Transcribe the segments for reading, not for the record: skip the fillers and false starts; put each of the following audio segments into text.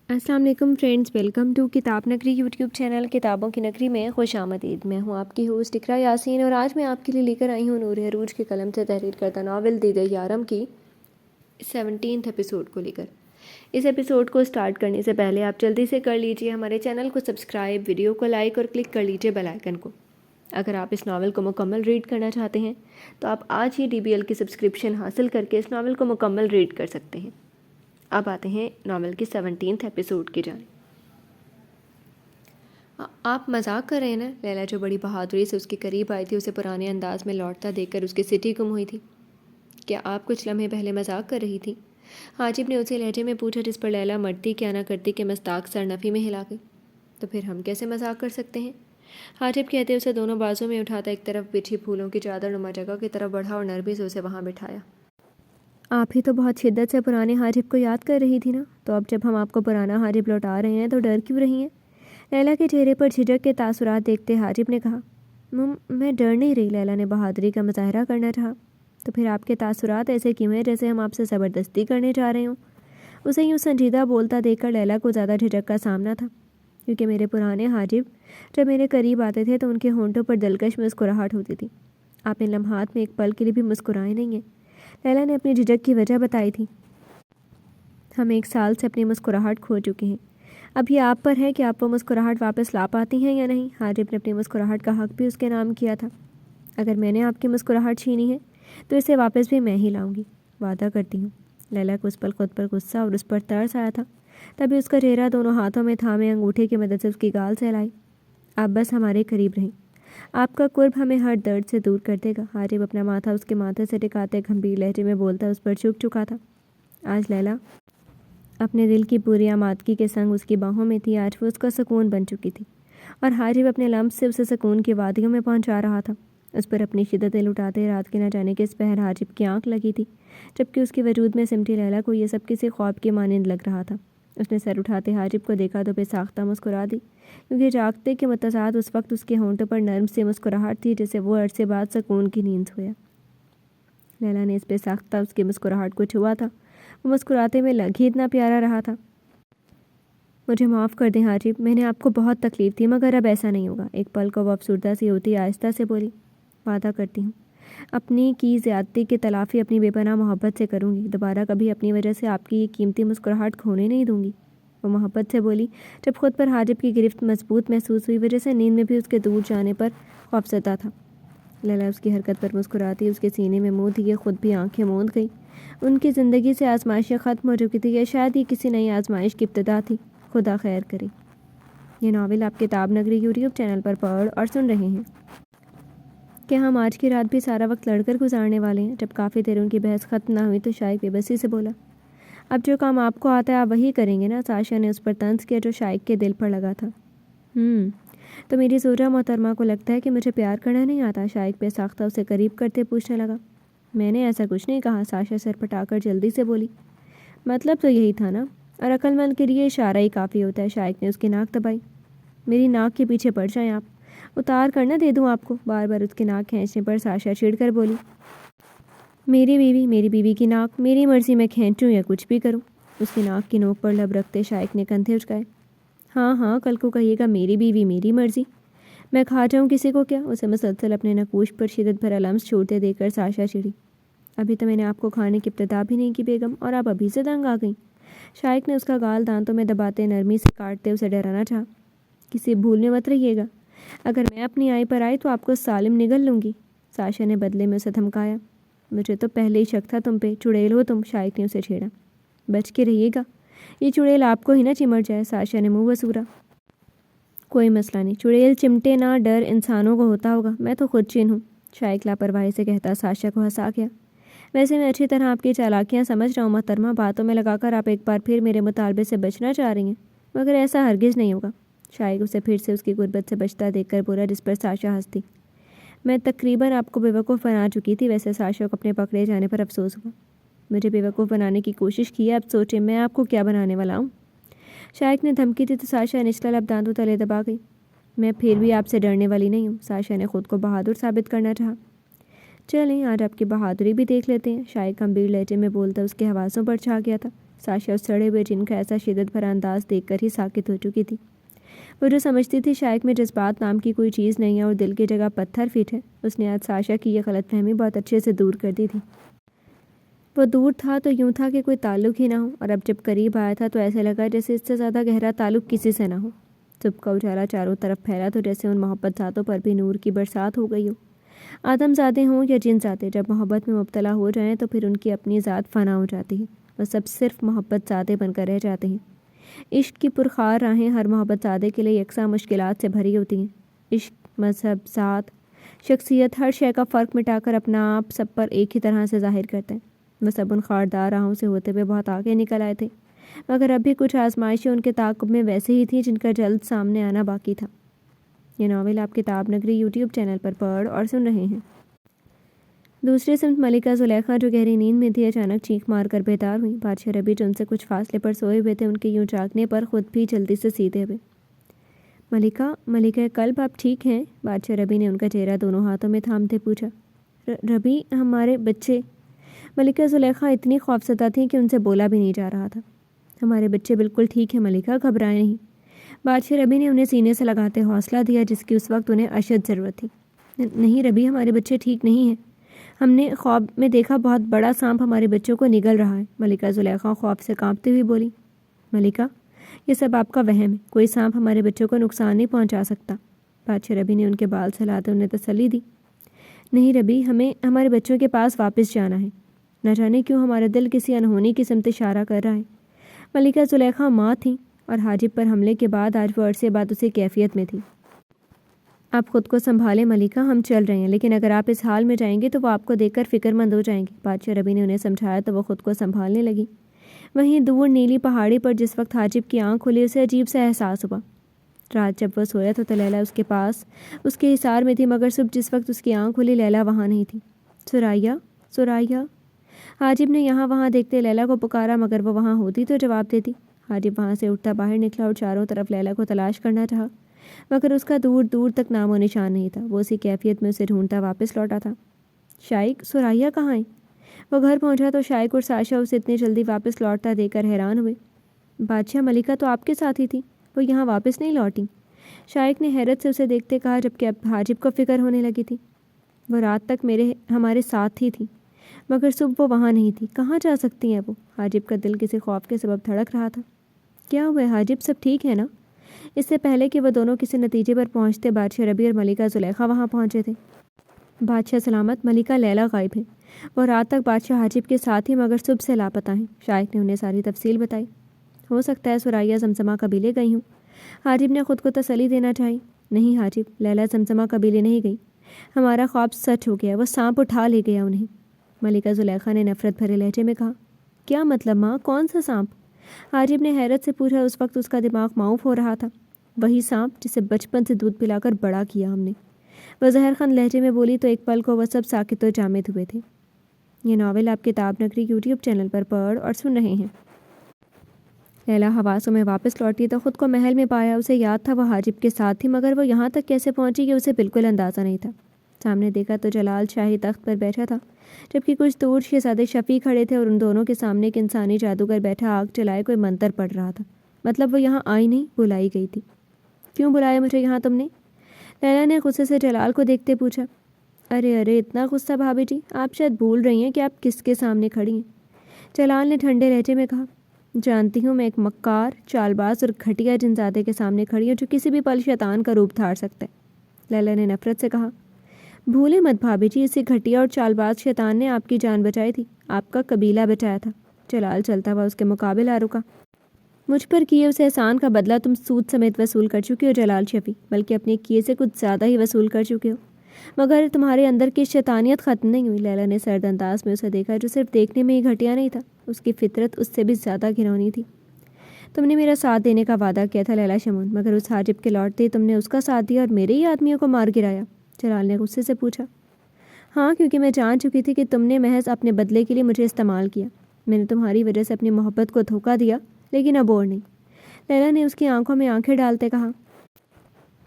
السلام علیکم friends, welcome to کتاب نگری یوٹیوب چینل کتابوں کی نگری میں خوش آمدید۔ میں ہوں آپ کی ہوسٹ اقرا یاسین اور آج میں آپ کے لیے لے کر آئی ہوں نور عروج کے قلم سے تحریر کردہ ناول دیدہ یارم کی 17 ایپیسوڈ کو لے کر۔ اس ایپیسوڈ کو سٹارٹ کرنے سے پہلے آپ جلدی سے کر لیجئے ہمارے چینل کو سبسکرائب، ویڈیو کو لائک اور کلک کر لیجئے بیل آئیکن کو۔ اگر آپ اس ناول کو مکمل ریڈ کرنا چاہتے ہیں تو آپ آج ہی DBL کی سبسکرپشن حاصل کر کے اس ناول کو مکمل ریڈ کر سکتے ہیں۔ اب آتے ہیں ناول کی 17 ایپیسوڈ کی جانب۔ آپ مذاق کر رہے ہیں نا؟ لیلا جو بڑی بہادری سے اس کے قریب آئی تھی اسے پرانے انداز میں لوٹتا دیکھ کر اس کی سٹی گم ہوئی تھی۔ کیا آپ کچھ لمحے پہلے مذاق کر رہی تھی؟ حاجب نے اسے لہجے میں پوچھا جس پر لیلا مرتی کیا نہ کرتی کہ مصداق سرنفی میں ہلا گئی۔ تو پھر ہم کیسے مذاق کر سکتے ہیں؟ حاجب کہتے اسے دونوں بازوں میں اٹھاتا ایک طرف بچھی پھولوں کی چادر نما جگہ کی طرف بڑھا اور نرمی سے اسے وہاں بٹھایا۔ آپ ہی تو بہت شدت سے پرانے حاجب کو یاد کر رہی تھی نا، تو اب جب ہم آپ کو پرانا حاجب لوٹا رہے ہیں تو ڈر کیوں رہی ہیں؟ لیلا کے چہرے پر جھجک کے تاثرات دیکھتے حاجب نے کہا۔ میں ڈر نہیں رہی، لیلا نے بہادری کا مظاہرہ کرنا چاہا۔ تو پھر آپ کے تاثرات ایسے کیوں ہیں جیسے ہم آپ سے زبردستی کرنے جا رہے ہوں؟ اسے یوں سنجیدہ بولتا دیکھ کر لیلا کو زیادہ جھجک کا سامنا تھا، کیونکہ میرے پرانے حاجب جب میرے قریب آتے تھے تو ان کے ہونٹوں پر دلکش مسکراہٹ ہوتی تھی۔ آپ ان لمحات میں ایک پل کے لیے بھی مسکرائے نہیں ہیں۔ لیلا نے اپنی جھجک کی وجہ بتائی تھی۔ ہم 1 سال سے اپنی مسکراہٹ کھو چکے ہیں، اب یہ آپ پر ہے کہ آپ وہ مسکراہٹ واپس لا پاتی ہیں یا نہیں۔ حاجب نے اپنی مسکراہٹ کا حق بھی اس کے نام کیا تھا۔ اگر میں نے آپ کی مسکراہٹ چھینی ہے تو اسے واپس بھی میں ہی لاؤں گی، وعدہ کرتی ہوں۔ لیلا کو اس پل خود پر غصہ اور اس پر ترس آیا تھا، تبھی اس کا چہرہ دونوں ہاتھوں میں تھامے انگوٹھے کی مدد سے اس کی گال سے ہلائی۔ آپ بس ہمارے قریب رہیں، آپ کا قرب ہمیں ہر درد سے دور کر دے گا۔ حاجب اپنا ماتھا اس کے ماتھے سے ٹکاتے گھمبیر لہجے میں بولتا اس پر جھک چکا تھا۔ آج لیلا اپنے دل کی پوری آمادگی کے سنگ اس کی باہوں میں تھی، آج وہ اس کا سکون بن چکی تھی، اور حاجب اپنے لمس سے اسے سکون کی وادیوں میں پہنچا رہا تھا۔ اس پر اپنی شدتیں لٹاتے رات کے نہ جانے کس پہر حاجب کی آنکھ لگی تھی، جبکہ اس کے وجود میں سمٹی لیلا کو یہ سب کسی خواب کی مانند لگ رہا تھا۔ اس نے سر اٹھاتے حاجب کو دیکھا تو بے ساختہ مسکرا دی، کیونکہ جاگتے کے متضاد اس وقت اس کے ہونٹوں پر نرم سی مسکراہٹ تھی جسے وہ عرصے بعد سکون کی نیند سویا۔ لیلا نے اس بے ساختہ اس کی مسکراہٹ کو چھوا تھا، وہ مسکراتے میں لگ ہی اتنا پیارا رہا تھا۔ مجھے معاف کر دیں حاجب، میں نے آپ کو بہت تکلیف دی، مگر اب ایسا نہیں ہوگا۔ ایک پل کو وہ افسردہ سی ہوتی آہستہ سے بولی۔ وعدہ کرتی ہوں اپنی کی زیادتی کی تلافی اپنی بے پناہ محبت سے کروں گی، دوبارہ کبھی اپنی وجہ سے آپ کی یہ قیمتی مسکراہٹ کھونے نہیں دوں گی، وہ محبت سے بولی۔ جب خود پر حاجب کی گرفت مضبوط محسوس ہوئی، وجہ سے نیند میں بھی اس کے دور جانے پر خوفزدہ تھا۔ لیلا اس کی حرکت پر مسکراتی اس کے سینے میں منہ دیے خود بھی آنکھیں موند گئی۔ ان کی زندگی سے آزمائشیں ختم ہو چکی تھی، یا شاید یہ کسی نئی آزمائش کی ابتدا تھی، خدا خیر کرے۔ یہ ناول آپ کتاب نگری یوٹیوب چینل پر پڑھ اور سن رہے ہیں۔ کیا ہم آج کی رات بھی سارا وقت لڑ کر گزارنے والے ہیں؟ جب کافی دیر ان کی بحث ختم نہ ہوئی تو شائق بے بسی سے بولا۔ اب جو کام آپ کو آتا ہے آپ وہی کریں گے نا؟ ساشا نے اس پر طنز کیا جو شائق کے دل پر لگا تھا۔ تو میری زوجہ محترمہ کو لگتا ہے کہ مجھے پیار کرنا نہیں آتا؟ شائق بے ساختہ اسے قریب کرتے پوچھنے لگا۔ میں نے ایسا کچھ نہیں کہا، ساشا سر پٹا کر جلدی سے بولی۔ مطلب تو یہی تھا نا، اور عقل مند کے لیے اشارہ ہی کافی ہوتا ہے۔ شائق نے اس کی ناک دبائی۔ میری ناک کے پیچھے پڑ جائیں آپ، اتار کر نہ دے دوں آپ کو، بار بار اس کی ناک کھینچنے پر ساشا چڑ کر بولی۔ میری بیوی کی ناک، میری مرضی میں کھینچوں یا کچھ بھی کروں۔ اس کی ناک کی نوک پر لب رکھتے شائق نے کندھے اچکائے۔ ہاں کل کو کہیے گا میری بیوی میری مرضی، میں کھا جاؤں کسی کو کیا؟ اسے مسلسل اپنے نقوش پر شدت بھرا لمس چھوڑتے دیکھ کر ساشا چڑھی۔ ابھی تو میں نے آپ کو کھانے کی ابتدا بھی نہیں کی بیگم، اور آپ ابھی سے تنگ آ گئیں۔ شائق نے اس کا گال دانتوں میں دباتے نرمی سے کاٹتے اسے ڈرانا چاہا۔ کسی بھول میں مت رہیے گا، اگر میں اپنی آئی پر آئی تو آپ کو سالم نگل لوں گی، ساشا نے بدلے میں اسے دھمکایا۔ مجھے تو پہلے ہی شک تھا تم پہ، چڑیل ہو تم، شائق نے اسے چھیڑا۔ بچ کے رہیے گا، یہ چڑیل آپ کو ہی نہ چمٹ جائے، ساشا نے منہ وسورا۔ کوئی مسئلہ نہیں، چڑیل چمٹے نہ، ڈر انسانوں کو ہوتا ہوگا، میں تو خود چن ہوں، شائق لاپرواہی سے کہتا ساشا کو ہنسا گیا۔ ویسے میں اچھی طرح آپ کی چالاکیاں سمجھ رہا ہوں محترمہ، باتوں میں لگا کر آپ ایک بار پھر میرے مطالبے سے بچنا چاہ رہی ہیں، مگر ایسا ہرگز نہیں ہوگا۔ شائق اسے پھر سے اس کی غربت سے بچتا دیکھ کر بولا، جس پر ساشا ہنستی۔ میں تقریباً آپ کو بیوقوف بنا چکی تھی، ویسے ساشا کو اپنے پکڑے جانے پر افسوس ہوا۔ مجھے بیوقوف بنانے کی کوشش کی ہے، اب سوچیں میں آپ کو کیا بنانے والا ہوں؟ شائق نے دھمکی دی تو ساشا نچلا لب دانتوں تلے دبا گئی۔ میں پھر بھی آپ سے ڈرنے والی نہیں ہوں، ساشا نے خود کو بہادر ثابت کرنا چاہا۔ چلیں آج آپ کی بہادری بھی دیکھ لیتے ہیں، شائق گمبھیر لہجے میں بولتا اس کے حواسوں پر چھا گیا تھا۔ ساشا اس سڑے ہوئے جن کا ایسا شدت بھرا انداز دیکھ کر ہی ساکت ہو چکی تھی۔ وہ جو سمجھتی تھی شائق میں جذبات نام کی کوئی چیز نہیں ہے اور دل کی جگہ پتھر فٹ ہے، اس نے آج ساشا کی یہ غلط فہمی بہت اچھے سے دور کر دی تھی۔ وہ دور تھا تو یوں تھا کہ کوئی تعلق ہی نہ ہو، اور اب جب قریب آیا تھا تو ایسے لگا جیسے اس سے زیادہ گہرا تعلق کسی سے نہ ہو۔ صبح کا اجالا چاروں طرف پھیلا تو جیسے ان محبت ذاتوں پر بھی نور کی برسات ہو گئی ہو۔ آدم زادے ہوں یا جن زادے، جب محبت میں مبتلا ہو جائیں تو پھر ان کی اپنی ذات فنا ہو جاتی ہے، وہ سب صرف محبت زادے بن کر رہ جاتے ہیں۔ عشق کی پرخار راہیں ہر محبت زادے کے لیے یکساں مشکلات سے بھری ہوتی ہیں۔ عشق، مذہب، ذات، شخصیت، ہر شے کا فرق مٹا کر اپنا آپ سب پر ایک ہی طرح سے ظاہر کرتے ہیں۔ وہ سب ان خاردار راہوں سے ہوتے ہوئے بہت آگے نکل آئے تھے، مگر اب بھی کچھ آزمائشیں ان کے تعاقب میں ویسے ہی تھیں جن کا جلد سامنے آنا باقی تھا۔ یہ ناول آپ کتاب نگری یوٹیوب چینل پر پڑھ اور سن رہے ہیں۔ دوسری سمت ملکہ زلیخا جو گہری نیند میں تھی اچانک چیخ مار کر بیدار ہوئی۔ بادشاہ ربیع جو ان سے کچھ فاصلے پر سوئے ہوئے تھے ان کے یوں جاگنے پر خود بھی جلدی سے سیدھے ہوئے۔ ملکہ قلب آپ ٹھیک ہیں؟ بادشاہ ربیع نے ان کا چہرہ دونوں ہاتھوں میں تھامتے پوچھا۔ ربیع، ہمارے بچے۔ ملکہ زلیخا اتنی خوفزدہ تھیں کہ ان سے بولا بھی نہیں جا رہا تھا۔ ہمارے بچے بالکل ٹھیک ہیں ملکہ، گھبرائیں نہیں۔ بادشاہ ربیع نے انہیں سینے سے لگاتے حوصلہ دیا جس کی اس وقت انہیں اشد ضرورت تھی۔ نہیں ربیع، ہمارے بچے ٹھیک نہیں ہیں، ہم نے خواب میں دیکھا بہت بڑا سانپ ہمارے بچوں کو نگل رہا ہے۔ ملکہ زلیخا خوف سے کانپتی ہوئی بولی۔ ملکہ، یہ سب آپ کا وہم ہے، کوئی سانپ ہمارے بچوں کو نقصان نہیں پہنچا سکتا۔ بادشاہ ربیع نے ان کے بال سہلاتے انہیں تسلی دی۔ نہیں ربیع، ہمیں ہمارے بچوں کے پاس واپس جانا ہے، نہ جانے کیوں ہمارا دل کسی انہونی کی سمت اشارہ کر رہا ہے۔ ملکہ زلیخا ماں تھیں اور حاجب پر حملے کے بعد آج وہ عرصے بعد اسی کیفیت میں تھی۔ آپ خود کو سنبھالیں ملکہ، ہم چل رہے ہیں، لیکن اگر آپ اس حال میں جائیں گے تو وہ آپ کو دیکھ کر فکر مند ہو جائیں گے۔ بادشاہ ربیع نے انہیں سمجھایا تو وہ خود کو سنبھالنے لگی۔ وہیں دور نیلی پہاڑی پر جس وقت حاجب کی آنکھ کھلی اسے عجیب سا احساس ہوا۔ رات جب وہ سویا تھا تو لیلا اس کے پاس اس کے حصار میں تھی، مگر صبح جس وقت اس کی آنکھ کھلی لیلا وہاں نہیں تھی۔ سرائیہ۔ حاجب نے یہاں وہاں دیکھتے لیلا کو پکارا، مگر وہ وہاں ہوتی تو جواب دیتی۔ حاجب وہاں سے اٹھتا باہر نکلا اور چاروں طرف لیلا کو تلاش کرنا چاہا، مگر اس کا دور دور تک نام و نشان نہیں تھا۔ وہ اسی کیفیت میں اسے ڈھونڈتا واپس لوٹا تھا۔ شائق، سرائیہ کہاں ہے؟ وہ گھر پہنچا تو شائق اور ساشا اسے اتنی جلدی واپس لوٹتا دیکھ کر حیران ہوئے۔ بادشاہ، ملکہ تو آپ کے ساتھ ہی تھی، وہ یہاں واپس نہیں لوٹی؟ شائق نے حیرت سے اسے دیکھتے کہا، جبکہ اب حاجب کو فکر ہونے لگی تھی۔ وہ رات تک ہمارے ساتھ ہی تھی، مگر صبح وہ وہاں نہیں تھی، کہاں جا سکتی ہیں وہ؟ حاجب کا دل کسی خوف کے سبب دھڑک رہا تھا۔ کیا ہوا حاجب، سب ٹھیک ہے نا؟ اس سے پہلے کہ وہ دونوں کسی نتیجے پر پہنچتے بادشاہ ربیع اور ملکہ زلیخا وہاں پہنچے تھے۔ بادشاہ سلامت، ملکہ لیلا غائب ہیں، وہ رات تک بادشاہ حاجب کے ساتھ ہی مگر صبح سے لاپتہ ہیں۔ شائق نے انہیں ساری تفصیل بتائی۔ ہو سکتا ہے سرائیہ زمزمہ قبیلے گئی ہوں، حاجب نے خود کو تسلی دینا چاہی۔ نہیں حاجب، لیلا زمزمہ قبیلے نہیں گئی، ہمارا خواب سچ ہو گیا، وہ سانپ اٹھا لے گیا انہیں۔ ملکہ زلیخا نے نفرت بھرے لہجے میں کہا۔ کیا مطلب ماں، کون سا سانپ؟ حاجب نے حیرت سے پوچھا۔ اس وقت اس کا دماغ معاف ہو رہا تھا۔ وہی سانپ جسے بچپن سے دودھ پلا کر بڑا کیا ہم نے، وہ زہر خند لہجے میں بولی تو ایک پل کو وہ سب ساکت و جامد ہوئے تھے۔ یہ ناول آپ کتاب نگری یوٹیوب چینل پر پڑھ اور سن رہے ہیں۔ لیلا حواسوں میں واپس لوٹی تو خود کو محل میں پایا۔ اسے یاد تھا وہ حاجب کے ساتھ تھی، مگر وہ یہاں تک کیسے پہنچی کہ اسے بالکل اندازہ نہیں تھا۔ سامنے دیکھا تو جلال شاہی تخت پر بیٹھا تھا، جبکہ کچھ دور شہزادے شفیع کھڑے تھے اور ان دونوں کے سامنے ایک انسانی جادوگر بیٹھا آگ جلائے کوئی منتر پڑھ رہا تھا۔ مطلب وہ یہاں آئی نہیں، بلائی گئی تھی۔ کیوں بلایا مجھے یہاں تم نے؟ لیلا نے غصے سے جلال کو دیکھتے پوچھا۔ ارے اتنا غصہ بھابھی جی، آپ شاید بھول رہی ہیں کہ آپ کس کے سامنے کھڑی ہیں، جلال نے ٹھنڈے لہجے میں کہا۔ جانتی ہوں، میں ایک مکار، چال باز اور گھٹیا جنزادے کے سامنے کھڑی ہوں جو کسی بھی پل شیطان کا روپ دھار سکتا ہے، لیلا نے نفرت سے کہا۔ بھولے مت بھابھی جی، اسی گھٹیا اور چال باز شیطان نے آپ کی جان بچائی تھی، آپ کا قبیلہ بچایا تھا۔ جلال چلتا ہوا اس کے مقابل آ رکا۔ مجھ پر کیے اس احسان کا بدلہ تم سود سمیت وصول کر چکے ہو جلال شفیع، بلکہ اپنے کیے سے کچھ زیادہ ہی وصول کر چکے ہو، مگر تمہارے اندر کی شیطانیت ختم نہیں ہوئی۔ لیلا نے سرد انداز میں اسے دیکھا جو صرف دیکھنے میں ہی گھٹیا نہیں تھا، اس کی فطرت اس سے بھی زیادہ گھنونی تھی۔ تم نے میرا ساتھ دینے کا وعدہ کیا تھا لیلا شمون، مگر اس حاجب کے لوٹتے ہی تم نے اس کا ساتھ دیا اور میرے ہی آدمیوں کو مار گرایا، جلال نے غصے سے پوچھا۔ ہاں، کیونکہ میں جان چکی تھی کہ تم نے محض اپنے بدلے کے لیے مجھے استعمال کیا، میں نے تمہاری وجہ سے اپنی محبت کو دھوکہ دیا، لیکن اب اور نہیں۔ لیلا نے اس کی آنکھوں میں آنکھیں ڈالتے کہا۔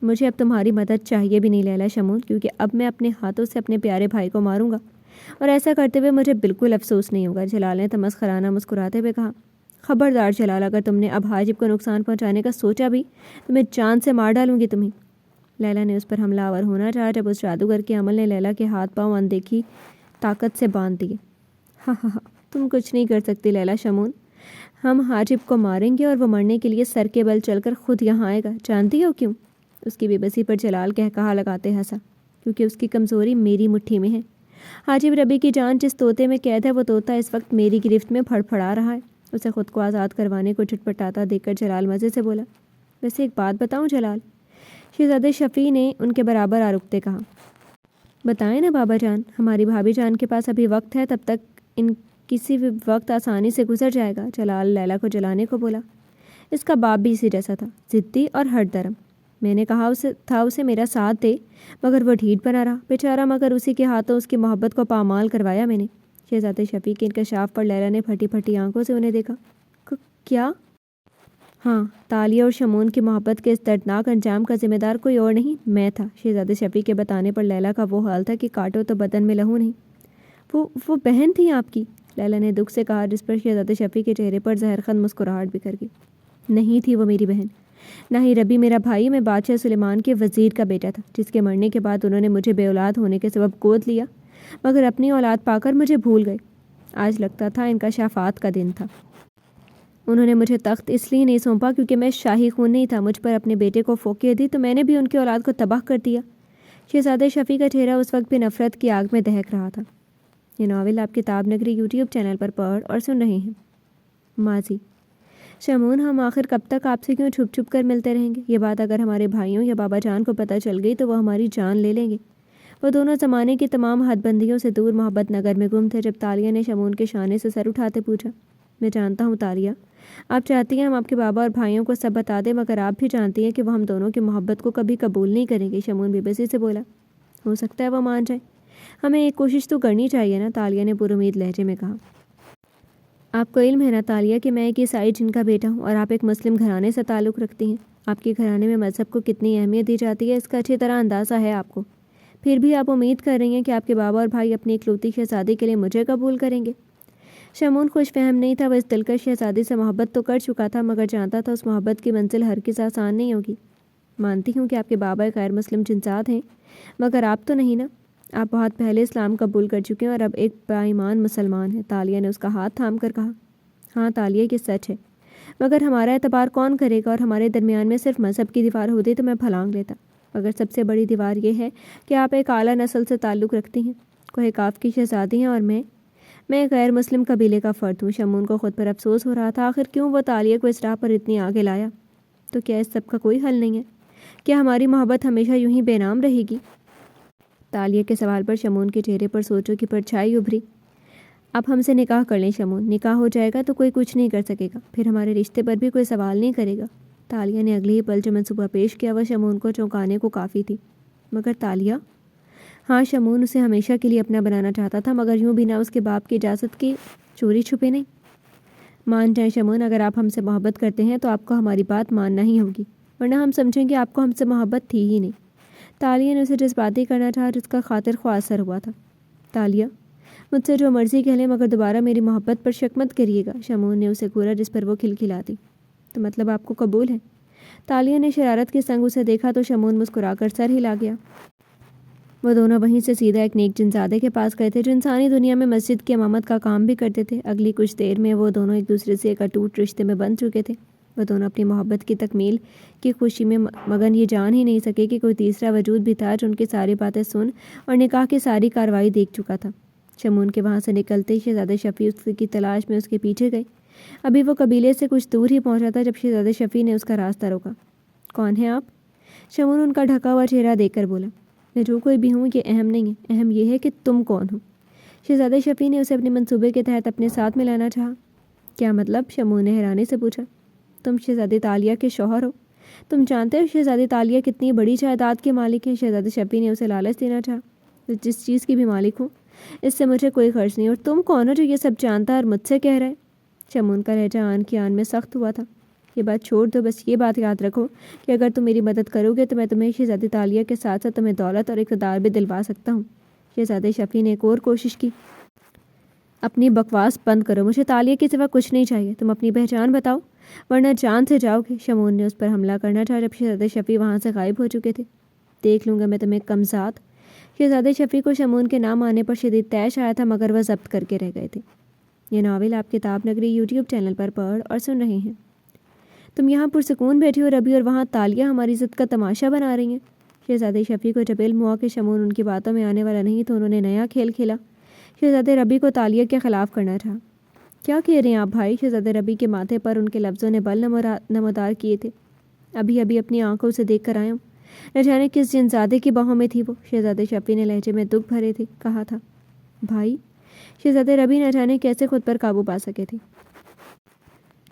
مجھے اب تمہاری مدد چاہیے بھی نہیں لیلا شمون، کیونکہ اب میں اپنے ہاتھوں سے اپنے پیارے بھائی کو ماروں گا، اور ایسا کرتے ہوئے مجھے بالکل افسوس نہیں ہوگا، جلال نے تمسخرانہ مسکراتے ہوئے کہا۔ خبردار جلال، اگر تم نے اب حاجب کو نقصان پہنچانے کا سوچا بھی تو میں جان سے مار ڈالوں گی تمہیں۔ لیلا نے اس پر حملہ آور ہونا چاہا جب اس جادوگر کے عمل نے لیلا کے ہاتھ پاؤں اندیکھی طاقت سے باندھ دیے۔ ہاں ہاں ہاں، تم کچھ نہیں کر سکتی لیلا شمون، ہم حاجب کو ماریں گے اور وہ مرنے کے لیے سر کے بل چل کر خود یہاں آئے گا۔ جانتی ہو کیوں؟ اس کی بے بسی پر جلال قہقہا لگاتے ہنسا۔ کیونکہ اس کی کمزوری میری مٹھی میں ہے۔ حاجب ربی کی جان جس طوطے میں قید ہے وہ طوطا اس وقت میری گرفت میں پھڑ پھڑا رہا ہے۔ اسے خود کو آزاد کروانے کو چھٹپٹاتا دیکھ کر جلال مزے سے بولا، ویسے ایک بات بتاؤں جلال؟ شہزادے شفیع نے ان کے برابر آرکھتے کہا۔ بتائیں نا بابا جان، ہماری بھابھی جان کے پاس ابھی وقت ہے، تب تک ان کسی بھی وقت آسانی سے گزر جائے گا۔ جلال لیلا کو جلانے کو بولا۔ اس کا باپ بھی اسی جیسا تھا، ضدی اور ہٹ درم۔ میں نے کہا اسے میرا ساتھ دے، مگر وہ ڈھیٹ بنا رہا بیچارہ، مگر اسی کے ہاتھوں اس کی محبت کو پامال کروایا میں نے۔ شہزادے شفیع کے انکشاف پر لیلا نے پھٹی پھٹی آنکھوں سے انہیں دیکھا۔ کیا؟ ہاں، تالیہ اور شمون کی محبت کے اس دردناک انجام کا ذمہ دار کوئی اور نہیں، میں تھا۔ شہزادے شفیع کے بتانے پر لیلا کا وہ حال تھا کہ کاٹو تو بدن میں لہو نہیں۔ وہ بہن تھی آپ کی؟ لیلا نے دکھ سے کہا، جس پر شہزادے شفیع کے چہرے پر زہرخند مسکراہٹ بکھر گئی۔ نہیں تھی وہ میری بہن، نہ ہی ربی میرا بھائی، میں بادشاہ سلیمان کے وزیر کا بیٹا تھا، جس کے مرنے کے بعد انہوں نے مجھے بے اولاد ہونے کے سبب گود لیا، مگر اپنی اولاد پا کر مجھے بھول گئے۔ آج لگتا تھا انکشافات کا دن تھا۔ انہوں نے مجھے تخت اس لیے نہیں سونپا کیونکہ میں شاہی خون نہیں تھا، مجھ پر اپنے بیٹے کو فوقیت دی تو میں نے بھی ان کی اولاد کو تباہ کر دیا۔ شہزادے شفیع کا چہرہ اس وقت بھی نفرت کی آگ میں دہک رہا تھا۔ یہ ناول آپ کتاب نگری یوٹیوب چینل پر پڑھ اور سن رہے ہیں۔ ماضی: شمون، ہم آخر کب تک آپ سے کیوں چھپ چھپ کر ملتے رہیں گے؟ یہ بات اگر ہمارے بھائیوں یا بابا جان کو پتہ چل گئی تو وہ ہماری جان لے لیں گے۔ وہ دونوں زمانے کی تمام حد بندیوں سے دور محبت نگر میں گم تھے جب تالیہ نے شمون کے شانے سے سر اٹھاتے پوچھا۔ میں جانتا ہوں تالیہ، آپ چاہتی ہیں ہم آپ کے بابا اور بھائیوں کو سب بتا دیں، مگر آپ بھی جانتی ہیں کہ وہ ہم دونوں کی محبت کو کبھی قبول نہیں کریں گے۔ شمون بے بسی سے بولا۔ ہو سکتا ہے وہ مان جائے، ہمیں ایک کوشش تو کرنی چاہیے نا، تالیہ نے پر امید لہجے میں کہا۔ آپ کو علم ہے نا تالیہ کہ میں ایک عیسائی جن کا بیٹا ہوں اور آپ ایک مسلم گھرانے سے تعلق رکھتی ہیں۔ آپ کے گھرانے میں مذہب کو کتنی اہمیت دی جاتی ہے اس کا اچھی طرح اندازہ ہے آپ کو، پھر بھی آپ امید کر رہی ہیں کہ آپ کے بابا اور بھائی اپنی اکلوتی شہزادی کے لیے مجھے قبول کریں گے۔ شمون خوش فہم نہیں تھا، وہ اس دلکش شہزادی سے محبت تو کر چکا تھا، مگر جانتا تھا اس محبت کی منزل ہرگز آسان نہیں ہوگی۔ مانتی ہوں کہ آپ کے بابا ایک غیر مسلم جنسات ہیں، مگر آپ تو نہیں نا، آپ بہت پہلے اسلام قبول کر چکے ہیں اور اب ایک باایمان مسلمان ہیں۔ تالیہ نے اس کا ہاتھ تھام کر کہا۔ ہاں تالیہ، یہ سچ ہے، مگر ہمارا اعتبار کون کرے گا؟ اور ہمارے درمیان میں صرف مذہب کی دیوار ہوتی تو میں پھلانگ لیتا، مگر سب سے بڑی دیوار یہ ہے کہ آپ ایک اعلیٰ نسل سے تعلق رکھتی ہیں، کوہ کاف کی شہزادی ہیں، اور میں ایک غیر مسلم قبیلے کا فرد ہوں۔ شمون کو خود پر افسوس ہو رہا تھا، آخر کیوں وہ تالیہ کو اس راہ پر اتنی آگے لایا؟ تو کیا اس سب کا کوئی حل نہیں ہے؟ کیا ہماری محبت ہمیشہ یوں ہی بے نام رہے گی؟ تالیہ کے سوال پر شمون کے چہرے پر سوچوں کی پرچھائی ابھری۔ اب ہم سے نکاح کر لیں شمون، نکاح ہو جائے گا تو کوئی کچھ نہیں کر سکے گا، پھر ہمارے رشتے پر بھی کوئی سوال نہیں کرے گا۔ تالیہ نے اگلے ہی پل جو منصوبہ پیش کیا وہ شمون کو چونکانے کو کافی تھی۔ مگر تالیہ؟ ہاں شمون اسے ہمیشہ کے لیے اپنا بنانا چاہتا تھا، مگر یوں بھی نہ اس کے باپ کی اجازت کی چوری چھپے نہیں۔ مان جائیں شمون، اگر آپ ہم سے محبت کرتے ہیں تو آپ کو ہماری بات ماننا ہی ہوگی، ورنہ ہم سمجھیں کہ آپ کو ہم سے محبت تھی ہی نہیں۔ تالیہ نے اسے جذباتی کرنا چاہا جس کا خاطر خواہ اثر ہوا تھا۔ تالیہ، مجھ سے جو مرضی کہہ لیں مگر دوبارہ میری محبت پر شک مت کریے گا۔ شمون نے اسے گھورا جس پر وہ کھلکھلاتی۔ تو مطلب آپ کو قبول ہے؟ تالیہ نے شرارت کے سنگ اسے دیکھا تو شمون مسکرا کر سر ہلا گیا۔ وہ دونوں وہیں سے سیدھا ایک نیک جنزادے کے پاس گئے تھے جو انسانی دنیا میں مسجد کی امامت کا کام بھی کرتے تھے۔ اگلی کچھ دیر میں وہ دونوں ایک دوسرے سے ایک اٹوٹ رشتے میں بندھ چکے تھے۔ وہ دونوں اپنی محبت کی تکمیل کی خوشی میں مگن یہ جان ہی نہیں سکے کہ کوئی تیسرا وجود بھی تھا جو ان کی ساری باتیں سن اور نکاح کی ساری کارروائی دیکھ چکا تھا۔ شمون کے وہاں سے نکلتے ہی شہزادے شفیع اس کی تلاش میں اس کے پیچھے گئے۔ ابھی وہ قبیلے سے کچھ دور ہی پہنچا تھا جب شہزادے شفیع نے اس کا راستہ روکا۔ کون ہیں آپ؟ شمون ان کا ڈھکا ہوا چہرہ دیکھ کر بولا۔ میں جو کوئی بھی ہوں یہ اہم نہیں ہے، اہم یہ ہے کہ تم کون ہو۔ شہزادے شفیع نے اسے اپنے منصوبے کے تحت اپنے ساتھ ملانا چاہا۔ کیا مطلب؟ شمون نے حیرانی سے پوچھا۔ تم شہزادی تالیہ کے شوہر ہو؟ تم جانتے ہو شہزادی تالیہ کتنی بڑی جائیداد کے مالک ہیں؟ شہزادے شفیع نے اسے لالچ دینا چاہا۔ جس چیز کی بھی مالک ہوں اس سے مجھے کوئی خرچ نہیں، اور تم کون ہو جو یہ سب جانتا اور مجھ سے کہہ رہا ہے؟ شمون کا لہجہ آن کی آن میں سخت ہوا تھا۔ یہ بات چھوڑ دو، بس یہ بات یاد رکھو کہ اگر تم میری مدد کرو گے تو میں تمہیں شہزادی تالیہ کے ساتھ ساتھ تمہیں دولت اور اقتدار بھی دلوا سکتا ہوں۔ شہزادے شفیع نے ایک اور کوشش کی۔ اپنی بکواس بند کرو، مجھے تالیہ کے سوا کچھ نہیں چاہیے، تم اپنی پہچان بتاؤ ورنہ جان سے جاؤ گے۔ شمون نے اس پر حملہ کرنا چاہا جب شہزادے شفیع وہاں سے غائب ہو چکے تھے۔ دیکھ لوں گا میں تمہیں کمزاد۔ شہزادے شفیع کو شمون کے نام آنے پر شدید طیش آیا تھا مگر وہ ضبط کر کے رہ گئے تھے۔ یہ ناول آپ کتاب نگری یوٹیوب چینل پر پڑھ اور سن رہے ہیں۔ تم یہاں پرسکون بیٹھی ہو ربی، اور وہاں تالیہ ہماری عزت کا تماشا بنا رہی ہیں۔ شہزادے شفیع کو جب علم ہوا کہ شمون ان کی باتوں میں آنے والا نہیں تو انہوں نے نیا کھیل کھیلا، شہزادے ربی کو تالیہ کے خلاف کرنا چاہا۔ کیا کہہ رہے ہیں آپ بھائی؟ شہزادے ربی کے ماتھے پر ان کے لفظوں نے بل نمودار کیے تھے۔ ابھی اپنی آنکھوں سے دیکھ کر آیا ہوں، نہ جانے کس جنزادے کی باہوں میں تھی وہ۔ شہزادے شفیع نے لہجے میں دکھ بھرے تھے کہا تھا۔ بھائی؟ شہزادے ربی نہ جانے کیسے خود پر قابو پا سکے تھے۔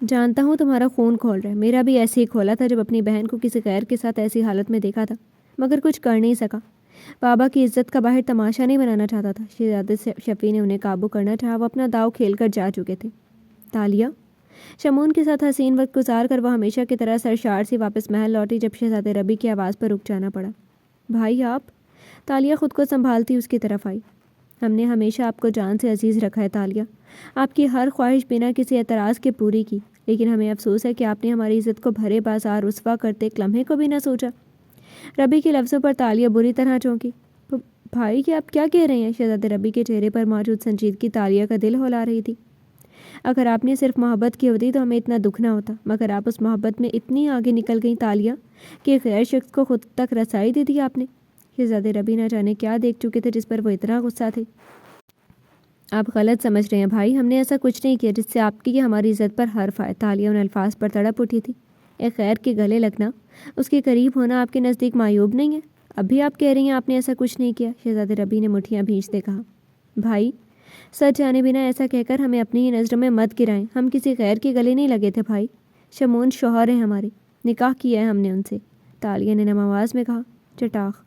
جانتا ہوں تمہارا خون کھول رہا ہے، میرا بھی ایسے ہی کھولا تھا جب اپنی بہن کو کسی غیر کے ساتھ ایسی حالت میں دیکھا تھا، مگر کچھ کر نہیں سکا۔ بابا کی عزت کا باہر تماشا نہیں بنانا چاہتا تھا۔ شہزادے شفیع نے انہیں قابو کرنا چاہا، وہ اپنا داؤ کھیل کر جا چکے تھے۔ تالیہ؟ شمون کے ساتھ حسین وقت گزار کر وہ ہمیشہ کی طرح سرشار سی واپس محل لوٹی جب شہزادے ربی کی آواز پر رک جانا پڑا۔ بھائی آپ؟ تالیہ خود کو سنبھالتی اس کی طرف آئی۔ ہم نے ہمیشہ آپ کو جان سے عزیز رکھا ہے تالیہ، آپ کی ہر خواہش بنا کسی اعتراض کے پوری کی، لیکن ہمیں افسوس ہے کہ آپ نے ہماری عزت کو بھرے بازار رسوا کرتے ایک لمحے کو بھی نہ سوچا۔ ربی کے لفظوں پر تالیہ بری طرح چونکی۔ بھائی کہ آپ کیا کہہ رہے ہیں؟ شہزادے ربی کے چہرے پر موجود سنجیدگی تالیہ کا دل ہلا رہی تھی۔ اگر آپ نے صرف محبت کی ہوتی تو ہمیں اتنا دکھ نہ ہوتا، مگر آپ اس محبت میں اتنی آگے نکل گئی تالیہ کہ ایک غیر شخص کو خود تک رسائی دے دی آپ نے۔ شہزادے ربی نہ جانے کیا دیکھ چکے تھے جس پر وہ اتنا غصہ تھے۔ آپ غلط سمجھ رہے ہیں بھائی، ہم نے ایسا کچھ نہیں کیا جس سے آپ کی ہماری عزت پر حرف آئے۔ تالیہ ان الفاظ پر تڑپ اٹھی تھی۔ ایک غیر کے گلے لگنا، اس کے قریب ہونا آپ کے نزدیک معیوب نہیں ہے؟ اب بھی آپ کہہ رہی ہیں آپ نے ایسا کچھ نہیں کیا؟ شہزادے ربی نے مٹھیاں بھینچتے کہا۔ بھائی سچ جانے بنا ایسا کہہ کر ہمیں اپنی ہی نظروں میں مت گرائیں، ہم کسی غیر کے گلے نہیں لگے تھے بھائی، شمون شوہر ہیں ہمارے، نکاح کیا ہے ہم نے ان سے۔ تالیہ نے نم آواز میں کہا۔ چٹاخ!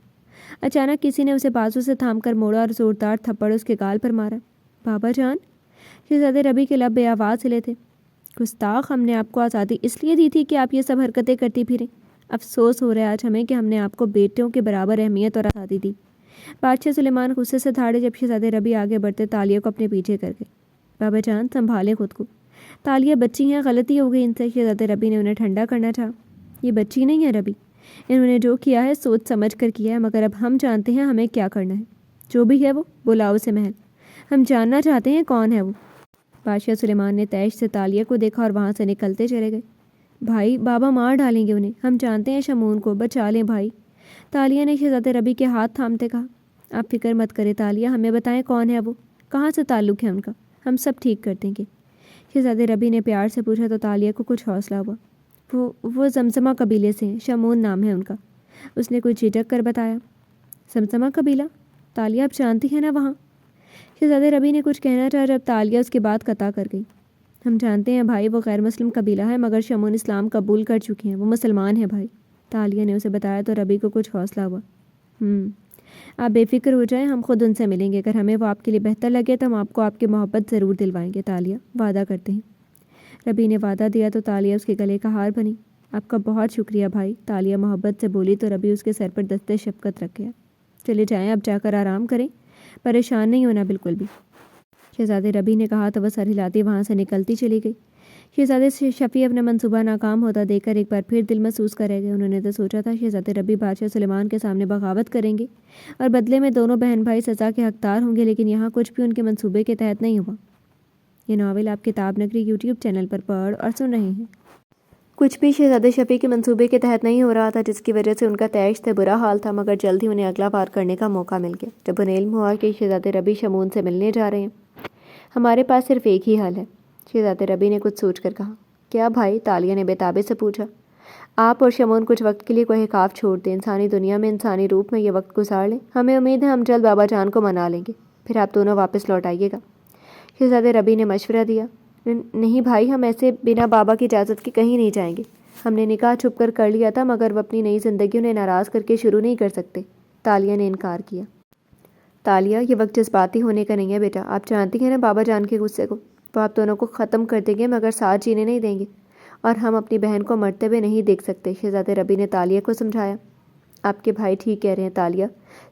اچانک کسی نے اسے بازو سے تھام کر موڑا اور زوردار تھپڑ اس کے گال پر مارا۔ بابا جان! شہزادے ربی کے لب بے آواز ہلے تھے۔ گستاخ! ہم نے آپ کو آزادی اس لیے دی تھی کہ آپ یہ سب حرکتیں کرتی پھریں۔ افسوس ہو رہا ہے آج ہمیں کہ ہم نے آپ کو بیٹوں کے برابر اہمیت اور آزادی دی۔ بادشاہ سلیمان غصے سے دھاڑے جب شہزادے ربی آگے بڑھتے تالیہ کو اپنے پیچھے کر گئے۔ بابا جان سنبھالیں خود کو، تالیہ بچی ہیں، غلطی ہو گئی ان سے۔ شہزادے ربی نے انہیں ٹھنڈا کرنا چاہا۔ یہ بچی نہیں ہے ربی، انہوں نے جو کیا ہے سوچ سمجھ کر کیا ہے، مگر اب ہم جانتے ہیں ہمیں کیا کرنا ہے۔ جو بھی ہے وہ بلاؤ اسے محل، ہم جاننا چاہتے ہیں کون ہے وہ۔ بادشاہ سلیمان نے طیش سے تالیہ کو دیکھا اور وہاں سے نکلتے چلے گئے۔ بھائی بابا مار ڈالیں گے انہیں، ہم جانتے ہیں شمون کو، بچا لیں بھائی۔ تالیہ نے شہزادے ربی کے ہاتھ تھامتے کہا۔ آپ فکر مت کریں تالیہ، ہمیں بتائیں کون ہے وہ، کہاں سے تعلق ہے ان کا، ہم سب ٹھیک کر دیں گے۔ شہزادے ربی نے پیار سے پوچھا تو تالیہ کو کچھ حوصلہ ہوا۔ وہ زمزمہ قبیلے سے ہیں، شمون نام ہے ان کا، اس نے کچھ جھجک کر بتایا۔ زمزمہ قبیلہ؟ تالیہ آپ جانتی ہیں نا وہاں؟ شہزادے ربی نے کچھ کہنا چاہا جب تالیہ اس کی بات قطع کر گئی۔ ہم جانتے ہیں بھائی وہ غیر مسلم قبیلہ ہے، مگر شمون اسلام قبول کر چکے ہیں، وہ مسلمان ہیں بھائی۔ تالیہ نے اسے بتایا تو ربی کو کچھ حوصلہ ہوا۔ آپ بے فکر ہو جائیں، ہم خود ان سے ملیں گے، اگر ہمیں وہ آپ کے لیے بہتر لگے تو ہم آپ کو آپ کی محبت ضرور دلوائیں گے تالیہ، وعدہ کرتے ہیں۔ ربی نے وعدہ دیا تو تالیہ اس کے گلے کا ہار بنی۔ آپ کا بہت شکریہ بھائی، تالیہ محبت سے بولی تو ربی اس کے سر پر دستے شفقت رکھ گیا۔ چلے جائیں اب جا کر آرام کریں، پریشان نہیں ہونا بالکل بھی۔ شہزادے ربی نے کہا تو وہ سر ہلاتی وہاں سے نکلتی چلی گئی۔ شہزادے شفیع اپنا منصوبہ ناکام ہوتا دیکھ کر ایک بار پھر دل محسوس کر رہ گئے۔ انہوں نے تو سوچا تھا شہزادے ربی بادشاہ سلیمان کے سامنے بغاوت کریں گے اور بدلے میں دونوں بہن بھائی سزا کے حقدار ہوں گے، لیکن یہاں کچھ بھی ان کے منصوبے کے تحت نہیں ہوا۔ یہ ناول آپ کتاب نگری یوٹیوب چینل پر پڑھ اور سن رہے ہیں۔ کچھ بھی شہزادے شفیع کے منصوبے کے تحت نہیں ہو رہا تھا، جس کی وجہ سے ان کا طیش سے برا حال تھا، مگر جلد ہی انہیں اگلا وار کرنے کا موقع مل گیا۔ جب انہیں علم ہوا کہ شہزادے ربی شمون سے ملنے جا رہے ہیں۔ ہمارے پاس صرف ایک ہی حل ہے، شہزادے ربی نے کچھ سوچ کر کہا۔ کیا بھائی؟ تالیہ نے بےتابی سے پوچھا۔ آپ اور شمون کچھ وقت کے لیے کوہ کاف چھوڑ دیں، انسانی دنیا میں انسانی روپ میں یہ وقت گزار لیں، ہمیں امید ہے ہم جلد بابا جان کو منا لیں گے، پھر آپ دونوں واپس لوٹ آئیے گا۔ شہزادے ربی نے مشورہ دیا۔ نہیں بھائی، ہم ایسے بنا بابا کی اجازت کے کہیں نہیں جائیں گے، ہم نے نکاح چھپ کر لیا تھا، مگر وہ اپنی نئی زندگی انہیں ناراض کر کے شروع نہیں کر سکتے۔ تالیہ نے انکار کیا۔ تالیہ یہ وقت جذباتی ہونے کا نہیں ہے بیٹا، آپ جانتی ہیں نا بابا جان کے غصے کو، وہ آپ دونوں کو ختم کر دیں گے مگر ساتھ جینے نہیں دیں گے، اور ہم اپنی بہن کو مرتے ہوئے نہیں دیکھ سکتے۔ شہزادے ربی نے تالیہ کو سمجھایا۔ آپ کے بھائی ٹھیک کہہ رہے ہیں تالیہ،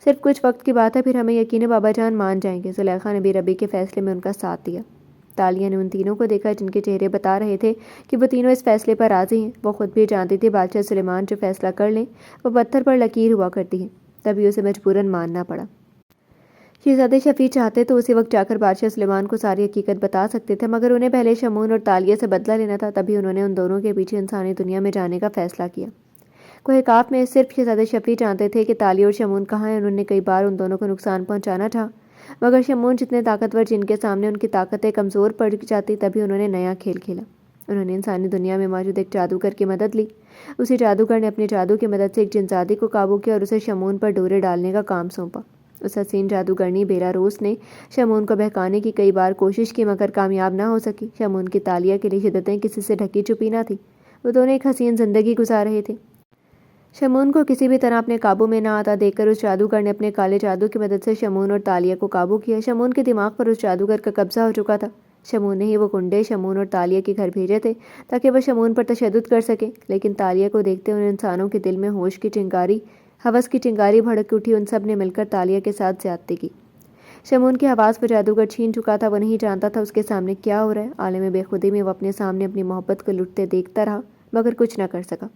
صرف کچھ وقت کی بات ہے، پھر ہمیں یقین ہے بابا جان مان جائیں گے۔ زلیخا نے بھی ربی کے فیصلے میں ان کا ساتھ دیا۔ تالیہ نے ان تینوں کو دیکھا جن کے چہرے بتا رہے تھے کہ وہ تینوں اس فیصلے پر راضی ہیں۔ وہ خود بھی جانتی تھی بادشاہ سلیمان جو فیصلہ کر لیں وہ پتھر پر لکیر ہوا کرتی ہے، تبھی اسے مجبوراً ماننا پڑا۔ شہزادے شفیع چاہتے تو اسی وقت جا کر بادشاہ سلیمان کو ساری حقیقت بتا سکتے تھے، مگر انہیں پہلے شمون اور تالیہ سے بدلہ لینا تھا، تبھی انہوں نے ان دونوں کے پیچھے انسانی دنیا میں جانے کا فیصلہ کیا۔ کوہ کاف میں صرف شہزادے شفیع جانتے تھے کہ تالیہ اور شمون کہاں ہیں۔ انہوں نے کئی بار ان دونوں کو نقصان پہنچانا چاہا، مگر شمون جتنے طاقتور جن کے سامنے ان کی طاقتیں کمزور پڑ جاتی، تبھی انہوں نے نیا کھیل کھیلا۔ انہوں نے انسانی دنیا میں موجود ایک جادوگر کی مدد لی۔ اسی جادوگر نے اپنے جادو کی مدد سے ایک جنزادی کو قابو کیا اور اسے شمون پر ڈورے ڈالنے کا کام سونپا۔ اس حسین جادوگرنی بیلاروس نے شمون کو بہکانے کی کئی بار کوشش کی، مگر کامیاب نہ ہو سکی۔ شمون کی تالیہ کے لیے شدتیں کسی سے ڈھکی چھپی نہ تھی، وہ دونوں ایک حسین زندگی گزار رہے تھے۔ شمون کو کسی بھی طرح اپنے قابو میں نہ آتا دیکھ کر اس جادوگر نے اپنے کالے جادو کی مدد سے شمون اور تالیہ کو قابو کیا۔ شمون کے دماغ پر اس جادوگر کا قبضہ ہو چکا تھا۔ شمون نے ہی وہ گنڈے شمون اور تالیہ کے گھر بھیجے تھے تاکہ وہ شمون پر تشدد کر سکیں، لیکن تالیہ کو دیکھتے ان انسانوں کے دل میں ہوش کی چنگاری، ہوس کی چنگاری بھڑک اٹھی۔ ان سب نے مل کر تالیہ کے ساتھ زیادتی کی۔ شمون کی حواس وہ جادوگر چھین چکا تھا، وہ نہیں جانتا تھا اس کے سامنے کیا ہو رہا ہے۔ عالم بے خودی میں وہ اپنے سامنے اپنی محبت کو لٹتے دیکھتا رہا، مگر کچھ نہ کر سکا۔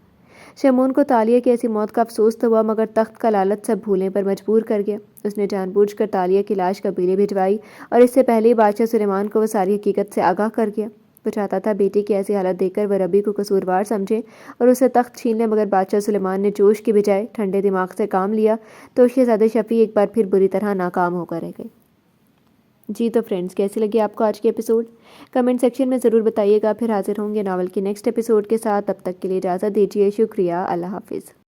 شمون کو تالیہ کی ایسی موت کا افسوس تو ہوا، مگر تخت کا لالچ سب بھولنے پر مجبور کر گیا۔ اس نے جان بوجھ کر تالیہ کی لاش قبیلے بھجوائی اور اس سے پہلے ہی بادشاہ سلیمان کو وہ ساری حقیقت سے آگاہ کر گیا۔ وہ چاہتا تھا بیٹی کی ایسی حالت دیکھ کر وہ ربی کو قصوروار سمجھے اور اسے تخت چھین لے، مگر بادشاہ سلیمان نے جوش کی بجائے ٹھنڈے دماغ سے کام لیا تو شہزادے شفیع ایک بار پھر بری طرح ناکام ہو کر رہ گئے۔ جی تو فرینڈز، کیسی لگی آپ کو آج کی ایپیسوڈ؟ کمنٹ سیکشن میں ضرور بتائیے گا۔ پھر حاضر ہوں گے ناول کے نیکسٹ ایپیسوڈ کے ساتھ، تب تک کے لیے اجازت دیجیے۔ شکریہ، اللہ حافظ۔